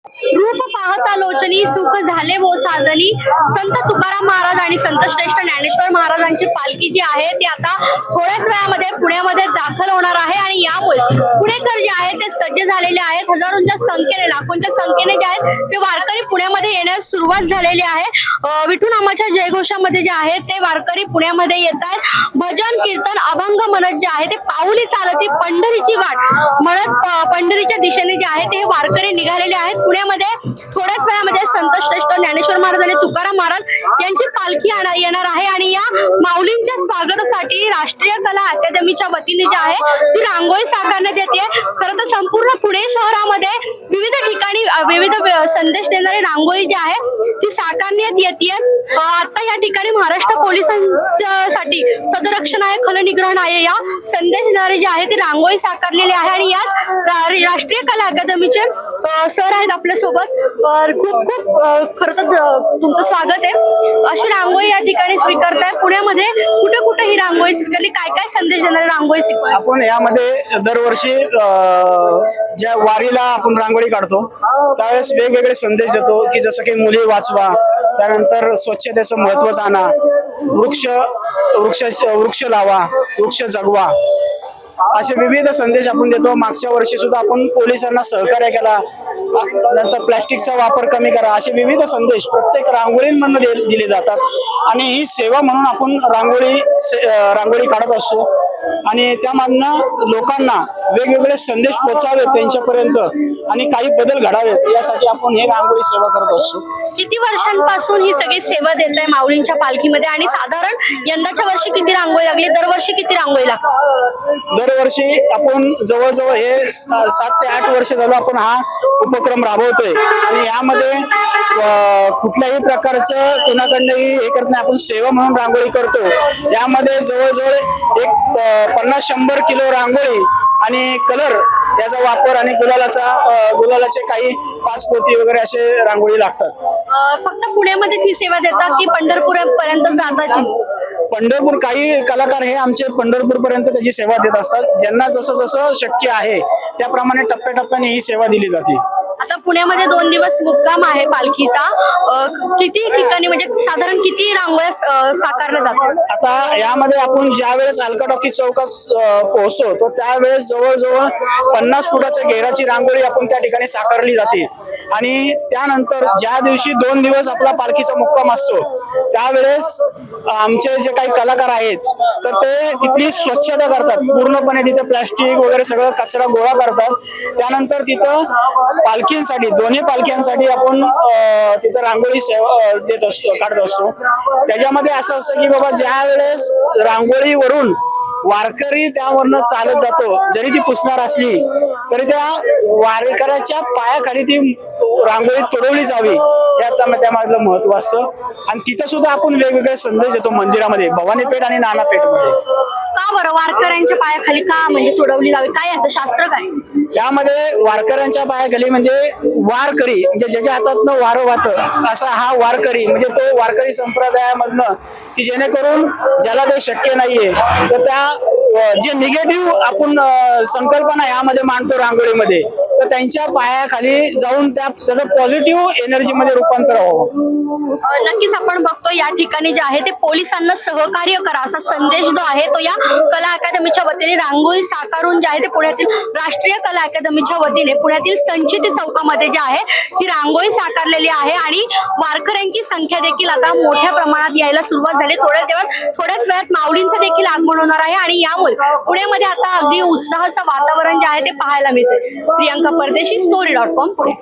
रूप पाहता लोचनी सुख झाले वो साजनी. संत तुकाराम महाराज आणि संत श्रेष्ठ ज्ञानेश्वर महाराजांची पालखी जी आहे ती आता थोड्याच वेळामध्ये पुण्यामध्ये दाखल होणार आहे आणि यामुळे पुणेकर जे आहेत ते सज्ज झालेले आहेत. हजारोंच्या संख्येने लाखोंच्या संख्येने जे आहेत ते वारकरी पुण्यामध्ये येण्यास सुरुवात झालेली आहे. विठुनामाच्या जयघोषामध्ये जे आहेत ते वारकरी पुण्यामध्ये येत आहेत. भजन कीर्तन अभंग म्हणत जे आहे ते पाऊली चालती पंढरीची वाट म्हणत पंढरीच्या दिशेने जे आहे ते वारकरी निघालेले आहेत. पुण्यामध्ये थोड्याच वेळामध्ये संत श्रेष्ठ ज्ञानेश्वर महाराज आणि तुकाराम महाराज यांची पालखी येणार आहे आणि या माऊलींच्या स्वागतासाठी राष्ट्रीय कला अकादमीच्या वतीने जे आहे ती रांगोळी साकारण्यात येते. खरं तर संपूर्ण पुणे शहरामध्ये विविध ठिकाणी विविध संदेश देणारी रांगोळी जी आहे ती साकारण्यात येते. आता या ठिकाणी महाराष्ट्र पोलिसांसाठी सदरक्षण आहे, खलनिग्रहण आहे, या संदेश देणारी जी आहे ती रांगोळी साकारलेली आहे आणि याच राष्ट्रीय कला अकादमीचे सर आहेत आपल्या सोबत. खूप खूप खरं तर तुमचं स्वागत आहे. अशी रांगोळी या ठिकाणी स्वीकारताय. पुण्यामध्ये कुठे कुठे ही रांगोळी स्वीकारली, काय काय संदेश देणारी रांगोळी स्वीकारली? आपण यामध्ये दरवर्षी ज्या वारीला आपण रांगोळी काढतो त्यावेळेस वेगवेगळे संदेश देतो की जसं की मुली वाचवा, त्यानंतर स्वच्छतेचं महत्त्व जाणा, वृक्ष लावा, वृक्ष जगवा, असे विविध संदेश आपण देतो. मागच्या वर्षी सुद्धा आपण पोलिसांना सहकार्य केला, नंतर प्लास्टिकचा वापर कमी करा, असे विविध संदेश प्रत्येक रांगोळींमधून दिले जातात आणि ही सेवा म्हणून आपण रांगोळी काढत असतो आणि त्यामधनं लोकांना वेगवेगळे संदेश पोहोचावेत त्यांच्यापर्यंत आणि काही बदल घडावेत यासाठी आपण हे रांगोळी सेवा करत असतो. किती वर्षांपासून ही सगळी सेवा देत आहे माऊलींच्या पालखीमध्ये आणि साधारण यंदाच्या वर्षी किती रांगोळी लागली, दरवर्षी किती रांगोळी लागते? दरवर्षी आपण जवळजवळ हे 7 ते 8 वर्ष झालं आपण हा उपक्रम राबवतोय आणि यामध्ये कुठल्याही प्रकारचं कोणाकडनंही हे करत नाही. आपण सेवा म्हणून रांगोळी करतो. यामध्ये जवळजवळ एक 50-100 किलो रांगोळी आणि कलर याचा वापर आणि गुलालाचे काही 5 पोती वगैरे असे रांगोळी लागतात. फक्त पुण्यामध्येच ही सेवा देतात की पंढरपूर पर्यंत जातात? पंढरपूर काही कलाकार हे आमचे पंढरपूर पर्यंत त्याची सेवा देत असतात. ज्यांना जसं जसं शक्य आहे त्याप्रमाणे टप्प्याटप्प्याने ही सेवा दिली जाते. आता पुण्यामध्ये 2 दिवस मुक्काम आहे पालखीचा. किती ठिकाणी म्हणजे साधारण किती रांगोळ्या साकारल्या जातात? आता यामध्ये आपण ज्या वेळेस अलका टॉकीज चौकात पोहोचतो तो त्यावेळेस जवळजवळ 50 फुटाच्या घेराची रांगोळी आपण त्या ठिकाणी साकारली जाते आणि त्यानंतर ज्या दिवशी 2 दिवस आपला पालखीचा मुक्काम असतो त्यावेळेस आमचे जे काही कलाकार आहेत तर ते तिथली स्वच्छता करतात. पूर्णपणे तिथे प्लास्टिक वगैरे सगळं कचरा गोळा करतात. त्यानंतर तिथं पालखींसाठी, दोन्ही पालख्यांसाठी आपण तिथं रांगोळी सेवा देत असतो, काढत असतो. त्याच्यामध्ये असं असतं की बाबा ज्या वेळेस रांगोळीवरून वारकरी त्यावरनं चालत जातो, जरी ती पुसणार असली तरी त्या वारकऱ्याच्या पायाखाली ती रांगोळी तोडवली जावी त्यामधलं महत्व असतं. आणि तिथं सुद्धा आपण वेगवेगळे संदेश देतो मंदिरामध्ये, भवानीपेठ आणि नानापेठमध्ये. का बरं वारकऱ्यांच्या पायाखाली का म्हणजे तोडवली जावी, काय याचं शास्त्र काय? यामध्ये वारकऱ्यांच्या पायाखाली म्हणजे वारकरी म्हणजे ज्याच्या हातातनं वारं वाहतं असा हा वारकरी, म्हणजे तो वारकरी संप्रदायामधनं की जेणेकरून ज्याला ते शक्य नाहीये तर त्या जे निगेटिव्ह आपण संकल्पना यामध्ये मांडतो रांगोळीमध्ये, तर त्यांच्या पायाखाली जाऊन त्याचं पॉझिटिव्ह एनर्जीमध्ये रूपांतर व्हावं. नक्कीच आपण बघतो या ठिकाणी जे आहे ते पोलिसांना सहकार्य करा असा संदेश जो आहे तो या कला अकादमीच्या वतीने रांगोळी साकारून जे आहे ते पुण्यातील राष्ट्रीय कला अकादमीच्या वतीने पुण्यातील संचिती चौकामध्ये जे आहे ही रांगोळी साकारलेली आहे आणि वारकऱ्यांची संख्या देखील आता मोठ्या प्रमाणात यायला सुरुवात झाली. थोड्याच वेळात माऊलींचं देखील आगमन होणार आहे आणि यामुळे पुण्यामध्ये आता अगदी उत्साहाचं वातावरण जे आहे ते पाहायला मिळते. प्रियंका परदेशी, story.com पुणे.